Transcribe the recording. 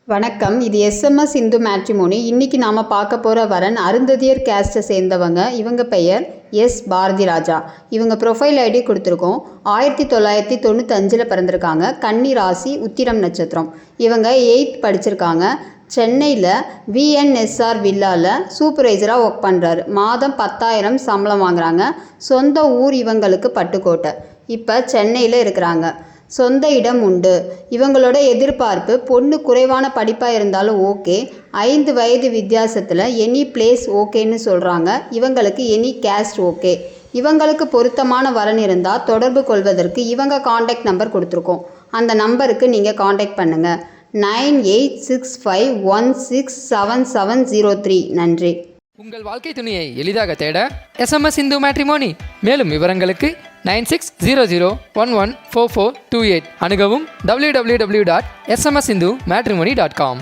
வணக்கம். இது SMS Hindu matrimony. இன்றைக்கி நாம் பார்க்க போகிற வரன் அருந்ததியர் கேஸ்ட்டை சேர்ந்தவங்க. இவங்க பெயர் எஸ் பாரதி ராஜா. இவங்க ப்ரொஃபைல் ஐடி கொடுத்துருக்கோம். 1995 பிறந்திருக்காங்க. கன்னி ராசி, உத்திரம் நட்சத்திரம். இவங்க 8th படிச்சிருக்காங்க. சென்னையில் விஎன்எஸ்ஆர் வில்லாவில் சூப்பர்வைசராக ஒர்க் பண்ணுறாரு. மாதம் 10,000 சம்பளம் வாங்குகிறாங்க. சொந்த ஊர் இவங்களுக்கு பட்டுக்கோட்டை. இப்போ சென்னையில் இருக்கிறாங்க. சொந்த இடம் உண்டு. இவங்களோட எதிர்பார்ப்பு பொண்ணு குறைவான படிப்பாக இருந்தாலும் ஓகே, 5 வயது வித்தியாசத்தில் எனி பிளேஸ் ஓகேன்னு சொல்கிறாங்க. இவங்களுக்கு எனி கேஸ்ட் ஓகே. இவங்களுக்கு பொருத்தமான வரன் இருந்தால் தொடர்பு கொள்வதற்கு இவங்க காண்டாக்ட் நம்பர் கொடுத்துருக்கோம். அந்த நம்பருக்கு நீங்கள் காண்டாக்ட் பண்ணுங்கள். 9865167703. நன்றி. உங்கள் வாழ்க்கை துணையை எளிதாக தேட எஸ்எம்எஸ் இந்து மேட்ரிமோனி. மேலும் விவரங்களுக்கு 9600114428 அணுகவும் www.smsindu matrimony.com.